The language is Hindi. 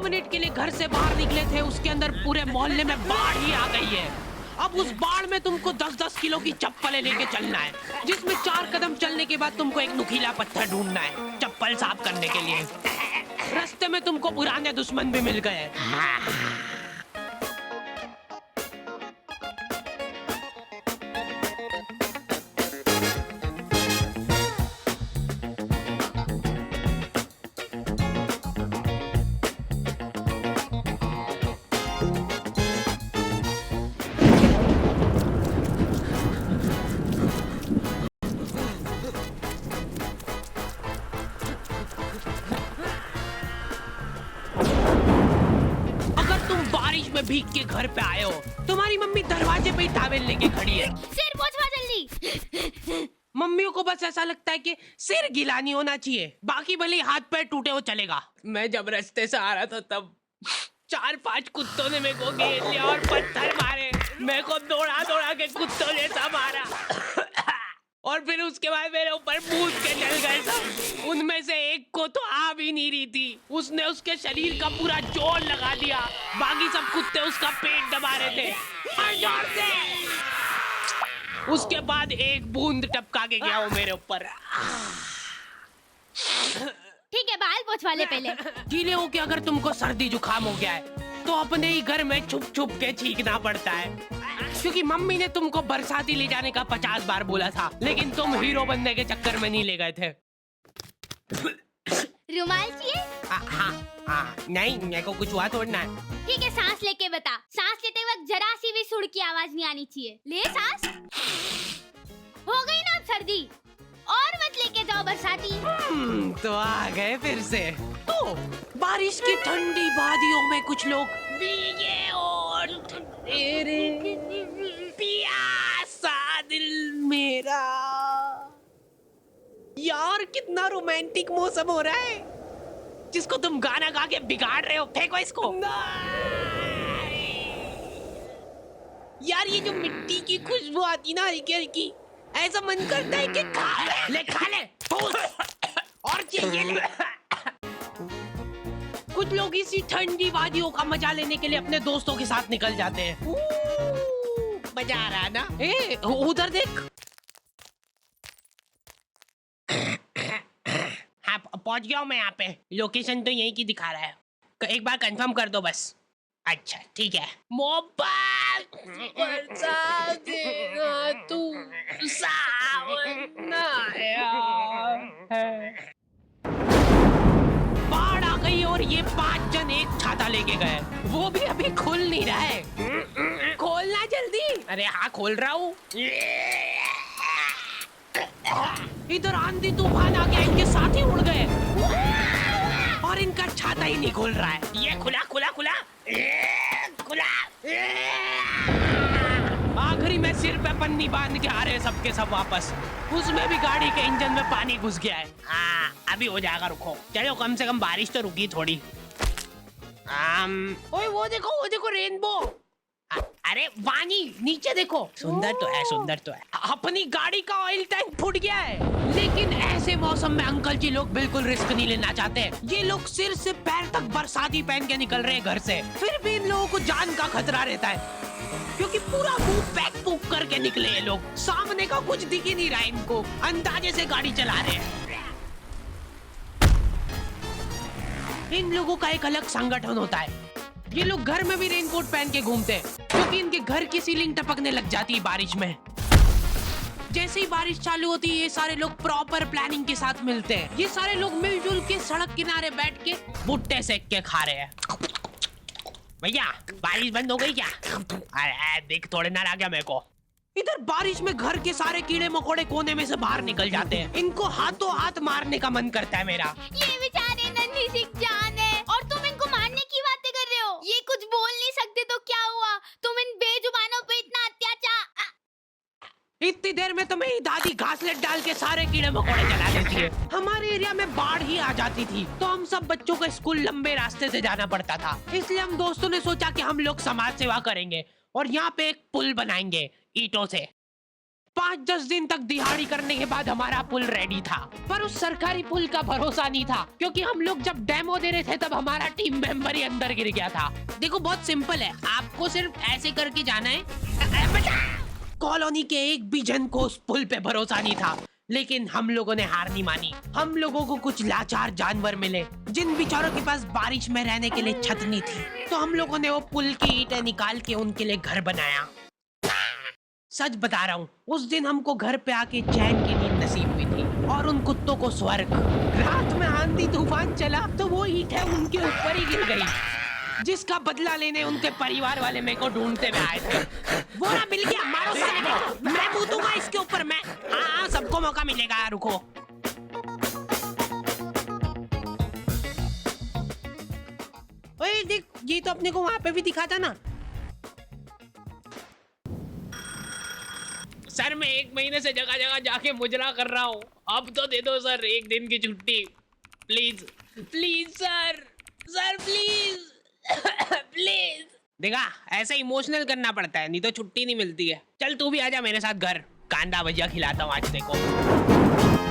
मिनट के लिए घर से बाहर निकले थे, उसके अंदर पूरे मोहल्ले में बाढ़ ही आ गई है। अब उस बाढ़ में तुमको 10-10 किलो की चप्पलें लेके चलना है, जिसमें 4 कदम चलने के बाद तुमको एक नुकीला पत्थर ढूंढना है चप्पल साफ करने के लिए। रास्ते में तुमको पुराने दुश्मन भी मिल गए। भीग के घर पे आए हो, तुम्हारी मम्मी दरवाजे पे ही टॉवेल लेके खड़ी है। सिर पोंछवा जल्दी। मम्मियों को बस ऐसा लगता है कि सिर गीला नहीं होना चाहिए, बाकी भले ही हाथ पैर टूटे हो चलेगा। मैं जब रास्ते से आ रहा था तब 4-5 कुत्तों ने मेरे को घेर लिया और पत्थर मारे। मेरे को दौड़ा दौड़ा के कुत्तों ने सब मारा और फिर उसके बाद मेरे ऊपर कूद के चल गए सब। उनमें से एक को तो आ भी नहीं रही थी, उसने उसके शरीर का पूरा जोर लगा दिया। बाकी सब कुत्ते उसका पेट दबा रहे थे और जोर से। उसके बाद एक बूंद टपका के गया वो मेरे ऊपर। ठीक है, बाल पोंछवा ले पहले। गीले हो के अगर तुमको सर्दी जुकाम हो गया है तो अपने ही घर में छुप छुप के छींकना पड़ता है, क्योंकि मम्मी ने तुमको बरसाती ले जाने का 50 बार बोला था, लेकिन तुम हीरो बनने के चक्कर में नहीं ले गए थे। रुमाल चाहिए? हाँ, नहीं मेरे को कुछ हुआ थोड़ा ना। ठीक है, सांस लेके बता। सांस लेते वक्त जरा सी भी सुर की आवाज नहीं आनी चाहिए। ले सांस। हो गई ना सर्दी, और मत लेके जाओ बरसाती। तो आ गए फिर से। तो बारिश की ठंडी वादियों में कुछ लोग भीगे और तेरे प्यासा दिल मेरा। यार कितना रोमांटिक मौसम हो रहा है, जिसको तुम गाना गा के बिगाड़ रहे हो। फेंको इसको। यार ये जो मिट्टी की खुशबू आती ना हल्की हल्की, ऐसा मन करता है कि खा ले और चाहिए ले। कुछ लोग इसी ठंडी वादियों का मजा लेने के लिए अपने दोस्तों के साथ निकल जाते हैं। मजा आ रहा है ना? उधर देख। हाँ पहुंच गया हूँ मैं यहाँ पे। लोकेशन तो यही की दिखा रहा है, एक बार कंफर्म कर दो बस। अच्छा ठीक है। मोबाइल बरसा देगा तू सावन आया है। बाढ़ आ गई और ये 5 जन एक छाता लेके गए, वो भी अभी खुल नहीं रहा है। खोलना जल्दी। अरे हाँ खोल रहा हूँ। इधर आंधी तूफान आ गया, इनके साथ ही उड़ गए और इनका छाता ही नहीं खोल रहा है। ये खुला खुला खुला खुला। आखिरी में सिर पे पन्नी बांध के आ रहे सबके सब वापस। उसमें भी गाड़ी के इंजन में पानी घुस गया है। हाँ अभी हो जाएगा, रुको। चलो कम से कम बारिश तो रुकी थोड़ी। ओए वो देखो रेनबो। अरे वानी नीचे देखो, सुंदर तो है, सुंदर तो है। अपनी गाड़ी का ऑयल टैंक फूट गया है, लेकिन ऐसे मौसम में अंकल जी लोग बिल्कुल रिस्क नहीं लेना चाहते। ये लोग सिर से पैर तक बरसाती पहन के निकल रहे हैं घर से, फिर भी इन लोगों को जान का खतरा रहता है, क्योंकि पूरा मुंह पैक पुक करके निकले ये लोग। सामने का कुछ दिख ही नहीं रहा इनको, अंदाजे से गाड़ी चला रहे हैं। इन लोगों का एक अलग संगठन होता है। ये लोग घर में भी रेनकोट पहन के घूमते हैं, क्योंकि इनके घर की सीलिंग टपकने लग जाती है बारिश में। जैसे ही बारिश चालू होती है, ये सारे लोग प्रॉपर प्लानिंग के साथ मिलते हैं। ये सारे लोग मिलजुल के सड़क किनारे बैठ के भुट्टे सेक के खा रहे हैं। भैया बारिश बंद हो गई क्या? अरे देख थोड़े ना आ गया मेरे को। इधर बारिश में घर के सारे कीड़े मकोड़े कोने में से बाहर निकल जाते हैं। इनको हाथों हाथ मारने का मन करता है मेरा। ये बेचारे नन्ही सी जान है और तुम इनको मारने की बातें कर रहे हो। ये कुछ बोल नहीं सकते तो क्या हुआ? तुम इन बेजुबानों पे इतना अत्याचार। इतनी देर में तो मेरी दादी घासलेट डाल के सारे कीड़े मकोड़े जला देती है। हमारे एरिया में बाढ़ ही आ जाती थी तो हम सब बच्चों को स्कूल लंबे रास्ते से जाना पड़ता था। इसलिए हम दोस्तों ने सोचा कि हम लोग समाज सेवा करेंगे और यहाँ पे एक पुल बनाएंगे ईंटों से। 5-10 दिन तक दिहाड़ी करने के बाद हमारा पुल रेडी था, पर उस सरकारी पुल का भरोसा नहीं था, क्योंकि हम लोग जब डेमो दे रहे थे तब हमारा टीम मेंबर ही अंदर गिर गया था। देखो बहुत सिंपल है, आपको सिर्फ ऐसे करके जाना है। कॉलोनी के एक भी जन को उस पुल पे भरोसा नहीं था, लेकिन हम लोगों ने हार नहीं मानी। हम लोगों को कुछ लाचार जानवर मिले जिन बेचारों के पास बारिश में रहने के लिए छत नहीं थी, तो हम लोगों ने वो पुल की ईंटें निकाल के उनके लिए घर बनाया। सच बता रहा हूँ, उस दिन हमको घर पे आके चैन की नींद नसीब हुई थी और उन कुत्तों को स्वर्ग। रात में आंधी तूफान चला तो वो ईंटें उनके ऊपर ही गिर गई, जिसका बदला लेने उनके परिवार वाले मेरे को ढूंढते हुए आए थे। वो ना मिल गया, मारो साले को। मैं कूदूंगा इसके ऊपर मैं। हाँ, सबको मौका मिलेगा, रुको। ओए देख, ये तो अपने को वहां पे भी दिखा था ना। सर मैं 1 महीने से जगह जगह जाके मुजरा कर रहा हूँ, अब तो दे दो सर 1 दिन की छुट्टी, please please sir, sir please please. देखा, ऐसे इमोशनल करना पड़ता है, नहीं तो छुट्टी नहीं मिलती है। चल तू भी आजा मेरे साथ घर, कांदा भजिया खिलाता हूँ आज देखो।